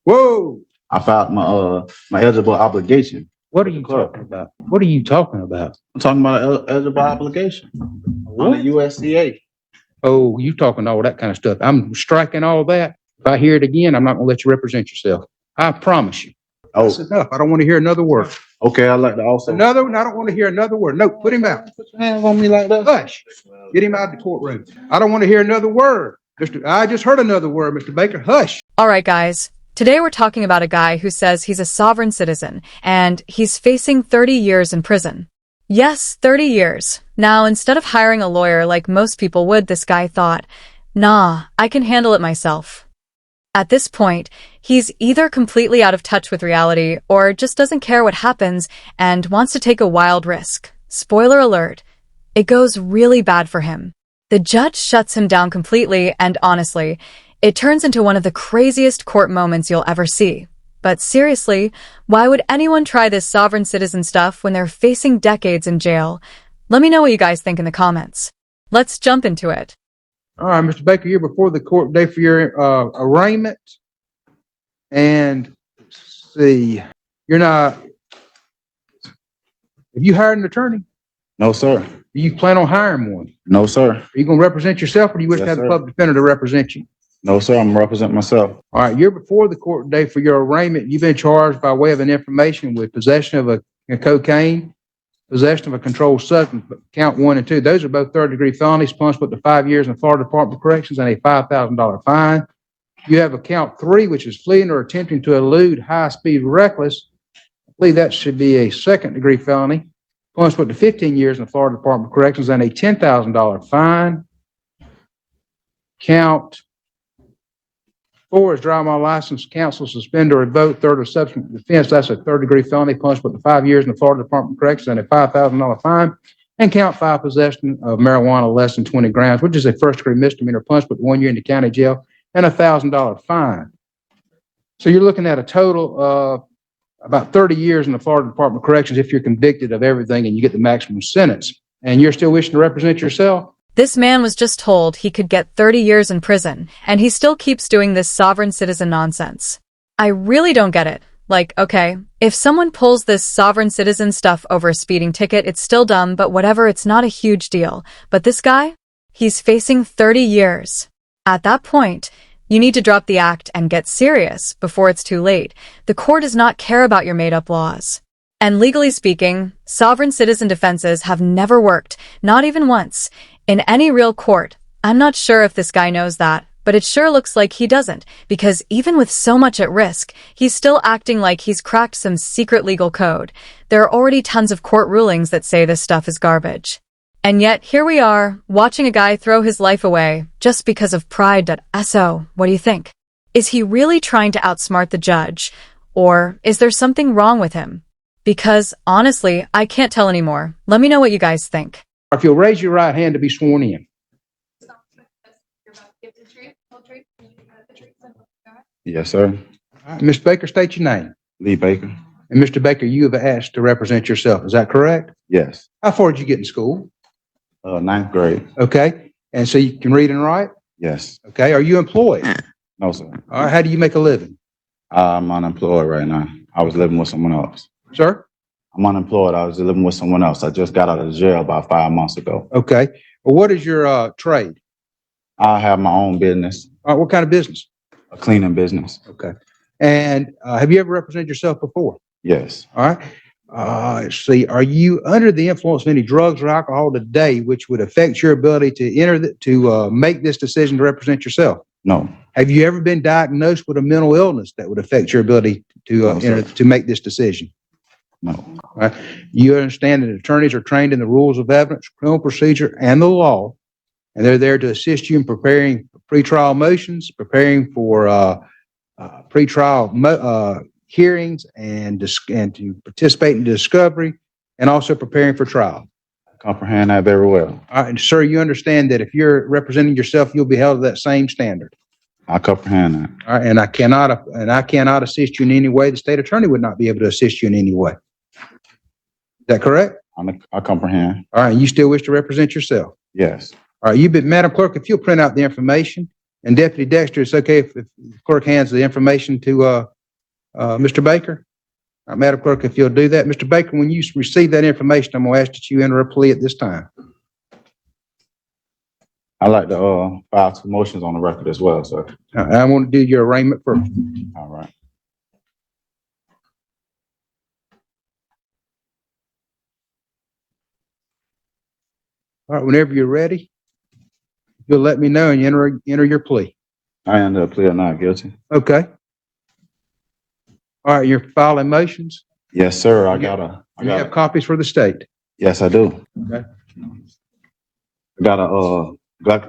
Whoa! I filed my eligible obligation. What are you talking about? What are you talking about? I'm talking about eligible obligation on the USCA. Oh, you talking all that kind of stuff. I'm striking all that. If I hear it again, I'm not going to let you represent yourself. I promise you. Oh, That's enough. I don't want to hear another word. okay. I'd like to also. Another one? I don't want to hear another word. No, put him out. Put your hands on me like that. Hush. Get him out of the courtroom. I don't want to hear another word. I just heard another word, Mr. Baker. Hush. All right, guys. Today we're talking about a guy who says he's a sovereign citizen and he's facing 30 years in prison. Yes, 30 years. Now, instead of hiring a lawyer like most people would, this guy thought, nah, I can handle it myself. At this point, he's either completely out of touch with reality or just doesn't care what happens and wants to take a wild risk. Spoiler alert, it goes really bad for him. The judge shuts him down completely, and honestly, it turns into one of the craziest court moments you'll ever see. But seriously, why would anyone try this sovereign citizen stuff when they're facing decades in jail? Let me know what you guys think in the comments. Let's jump into it. All right, Mr. Baker, you're before the court day for your arraignment. And let's see, you're not. Have you hired an attorney? No, sir. Do you plan on hiring one? No, sir. Are you going to represent yourself, or do you wish to have the public defender to represent you? No, sir. I'm representing myself. All right, you're before the court today for your arraignment. You've been charged by way of an information with possession of a cocaine, possession of a controlled substance, count 1 and 2. Those are both third-degree felonies, punishable to 5 years in Florida Department of Corrections and a $5,000 fine. You have a count 3, which is fleeing or attempting to elude high-speed reckless. I believe that should be a second-degree felony, punishable to 15 years in Florida Department of Corrections and a $10,000 fine. Count 4 is drive my license, cancel, suspend, or revoke third or subsequent offense. That's a third-degree felony, punishable to 5 years in the Florida Department of Corrections and a $5,000 fine. And count 5, possession of marijuana less than 20 grams, which is a first-degree misdemeanor, punishable to 1 year in the county jail and a $1,000 fine. So you're looking at a total of about 30 years in the Florida Department of Corrections if you're convicted of everything and you get the maximum sentence. And you're still wishing to represent yourself? This man was just told he could get 30 years in prison, and he still keeps doing this sovereign citizen nonsense. I really don't get it. Like, okay, if someone pulls this sovereign citizen stuff over a speeding ticket, it's still dumb, but whatever, it's not a huge deal. But this guy? He's facing 30 years. At that point, you need to drop the act and get serious before it's too late. The court does not care about your made-up laws. And legally speaking, sovereign citizen defenses have never worked, not even once, in any real court. I'm not sure if this guy knows that, but it sure looks like he doesn't, because even with so much at risk, he's still acting like he's cracked some secret legal code. There are already tons of court rulings that say this stuff is garbage. And yet, here we are, watching a guy throw his life away just because of pride.so. What do you think? Is he really trying to outsmart the judge? Or is there something wrong with him? Because, honestly, I can't tell anymore. Let me know what you guys think. If you'll raise your right hand to be sworn in. Yes, sir. All right, Mr. Baker, state your name. Lee Baker. And Mr. Baker, you have asked to represent yourself. Is that correct? Yes. How far did you get in school? 9th grade. Okay. And so you can read and write? Yes. Okay. Are you employed? No, sir. All right. How do you make a living? I'm unemployed right now. I was living with someone else. Sir? I'm unemployed. I was living with someone else. I just got out of jail about 5 months ago. Okay. Well, what is your trade? I have my own business. All right. What kind of business? A cleaning business. Okay. And have you ever represented yourself before? Yes. All right. Let's see. Are you under the influence of any drugs or alcohol today, which would affect your ability to make this decision to represent yourself? No. Have you ever been diagnosed with a mental illness that would affect your ability to to make this decision? No. All right. You understand that attorneys are trained in the rules of evidence, criminal procedure, and the law, and they're there to assist you in preparing pretrial motions, preparing for pretrial hearings, and to participate in discovery, and also preparing for trial. I comprehend that very well. All right, and sir, you understand that if you're representing yourself, you'll be held to that same standard. I comprehend that. All right, and I cannot assist you in any way. The state attorney would not be able to assist you in any way. Is that correct? I comprehend. All right, and you still wish to represent yourself? Yes. All right, Madam Clerk, if you'll print out the information, and Deputy Dexter, it's okay if the clerk hands the information to Mr. Baker? Madam Clerk, if you'll do that. Mr. Baker, when you receive that information, I'm going to ask that you enter a plea at this time. I'd like to file 2 motions on the record as well, sir. I want to do your arraignment first. All right. All right, whenever you're ready, you'll let me know and you enter your plea. I end up plea of not guilty. Okay. All right, you're filing motions. Yes, sir. I You have got. copies for the state. Yes, I do. Okay. I got a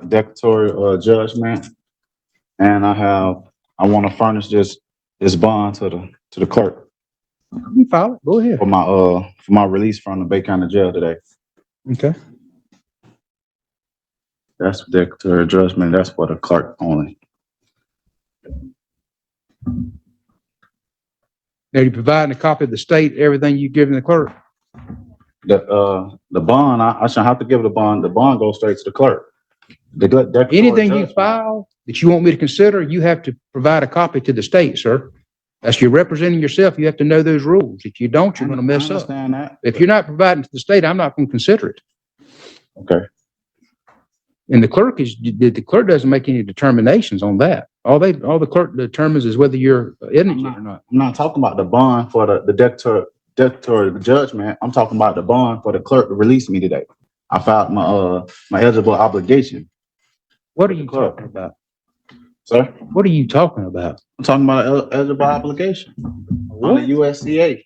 declaratory judgment, and I want to furnish this bond to the clerk You can file it. Go ahead. for my release from the Bay County Jail today. Okay. That's the declaratory judgment. That's for the clerk only. Now you're providing a copy of the state, everything you've given the clerk. The bond, I shouldn't have to give the bond. The bond goes straight to the clerk. Anything you file that you want me to consider, you have to provide a copy to the state, sir. That's you're representing yourself. You have to know those rules. If you don't, you're going to mess up. I understand that. If you're not providing to the state, I'm not going to consider it. Okay. And the clerk doesn't make any determinations on that. All the clerk determines is whether you're indigent or not. I'm not talking about the bond for the declaratory judgment. I'm talking about the bond for the clerk to release me today. I filed my eligible obligation. What are you talking about? Sir? What are you talking about? I'm talking about eligible obligation on the USCA.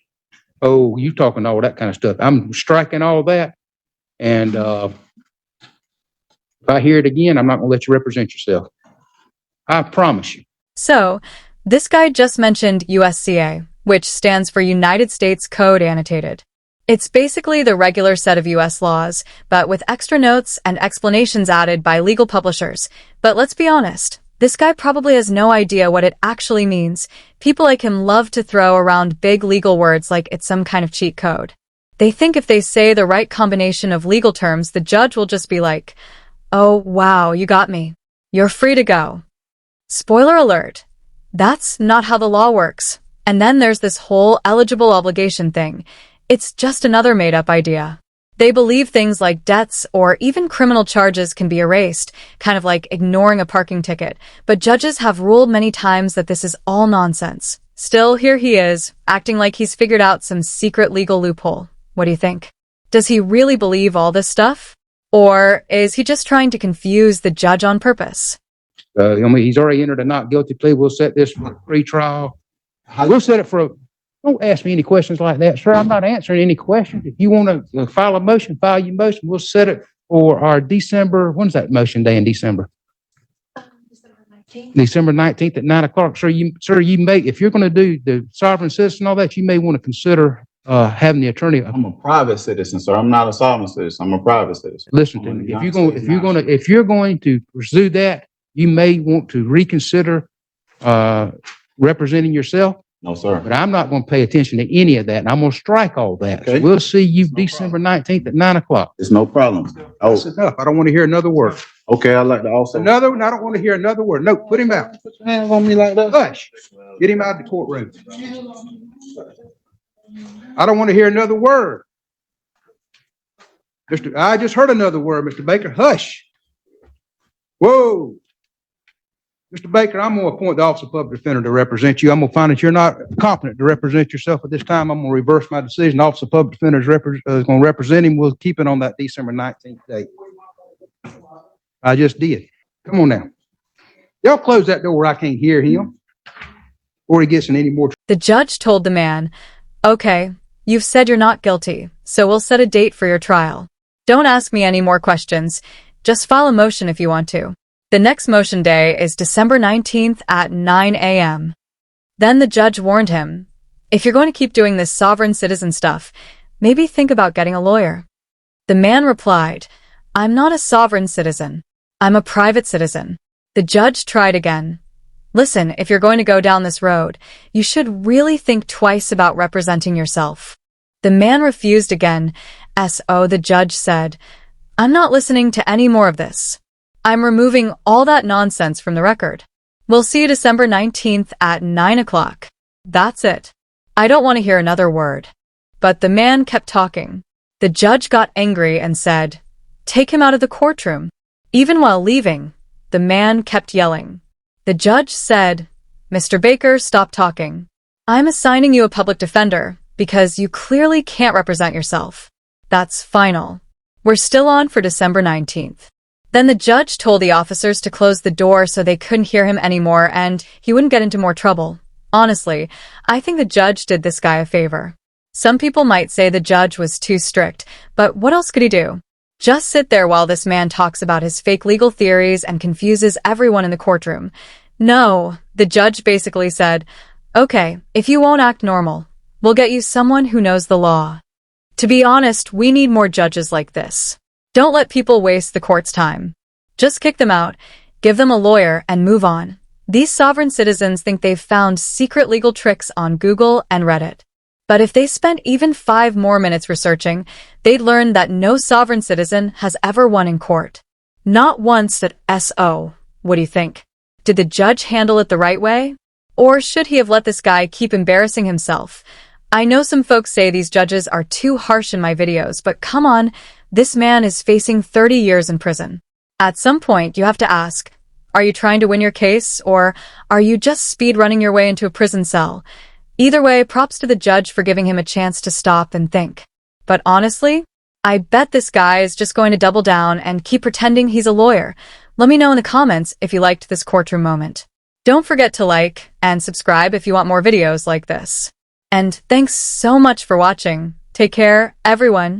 Oh, you talking all that kind of stuff. I'm striking all that. And if I hear it again, I'm not going to let you represent yourself. I promise you. So, this guy just mentioned USCA, which stands for United States Code Annotated. It's basically the regular set of US laws, but with extra notes and explanations added by legal publishers. But let's be honest, this guy probably has no idea what it actually means. People like him love to throw around big legal words like it's some kind of cheat code. They think if they say the right combination of legal terms, the judge will just be like, "Oh, wow, you got me. You're free to go." Spoiler alert, that's not how the law works. And then there's this whole eligible obligation thing. It's just another made-up idea. They believe things like debts or even criminal charges can be erased, kind of like ignoring a parking ticket. But judges have ruled many times that this is all nonsense. Still, here he is, acting like he's figured out some secret legal loophole. What do you think? Does he really believe all this stuff? Or is he just trying to confuse the judge on purpose? He's already entered a not guilty plea. We'll set this for a pre-trial. We'll set it for a... Don't ask me any questions like that, sir. I'm not answering any questions. If you want to file a motion, file your motion. We'll set it for our December... When's that motion day in December? December 19th. December 19th at 9 o'clock. Sir, you may... If you're going to do the sovereign citizen and all that, you may want to consider having the attorney... I'm a private citizen, sir. I'm not a sovereign citizen. I'm a private citizen. Listen to me. If you're going to pursue that, you may want to reconsider representing yourself. No, sir. But I'm not going to pay attention to any of that. And I'm going to strike all that. Okay. So we'll see you December 19th at 9 o'clock. It's no problem. That's enough. I don't want to hear another word. Okay. I'd like to also. Another one? I don't want to hear another word. No, put him out. Put your hands on me like that. Hush. Get him out of the courtroom. I don't want to hear another word. I just heard another word, Mr. Baker. Hush. Whoa. Mr. Baker, I'm going to appoint the Office of Public Defender to represent you. I'm going to find that you're not competent to represent yourself at this time. I'm going to reverse my decision. The Office of Public Defender is going to represent him. We'll keep it on that December 19th date. I just did. Come on now. Y'all close that door where I can't hear him or he gets in any more. The judge told the man, "Okay, you've said you're not guilty, so we'll set a date for your trial. Don't ask me any more questions. Just file a motion if you want to." The next motion day is December 19th at 9 a.m. Then the judge warned him, "If you're going to keep doing this sovereign citizen stuff, maybe think about getting a lawyer." The man replied, "I'm not a sovereign citizen. I'm a private citizen." The judge tried again. "Listen, if you're going to go down this road, you should really think twice about representing yourself." The man refused again. So the judge said, "I'm not listening to any more of this. I'm removing all that nonsense from the record. We'll see you December 19th at 9 o'clock. That's it. I don't want to hear another word. But the man kept talking. The judge got angry and said, "Take him out of the courtroom." Even while leaving, the man kept yelling. The judge said, "Mr. Baker, stop talking. I'm assigning you a public defender because you clearly can't represent yourself. That's final. We're still on for December 19th. Then the judge told the officers to close the door so they couldn't hear him anymore and he wouldn't get into more trouble. Honestly, I think the judge did this guy a favor. Some people might say the judge was too strict, but what else could he do? Just sit there while this man talks about his fake legal theories and confuses everyone in the courtroom. No, the judge basically said, "Okay, if you won't act normal, we'll get you someone who knows the law." To be honest, we need more judges like this. Don't let people waste the court's time. Just kick them out, give them a lawyer, and move on. These sovereign citizens think they've found secret legal tricks on Google and Reddit. But if they spent even 5 more minutes researching, they'd learn that no sovereign citizen has ever won in court. Not once at SO. What do you think? Did the judge handle it the right way? Or should he have let this guy keep embarrassing himself? I know some folks say these judges are too harsh in my videos, but come on, this man is facing 30 years in prison. At some point, you have to ask, are you trying to win your case, or are you just speed-running your way into a prison cell? Either way, props to the judge for giving him a chance to stop and think. But honestly, I bet this guy is just going to double down and keep pretending he's a lawyer. Let me know in the comments if you liked this courtroom moment. Don't forget to like and subscribe if you want more videos like this. And thanks so much for watching. Take care, everyone.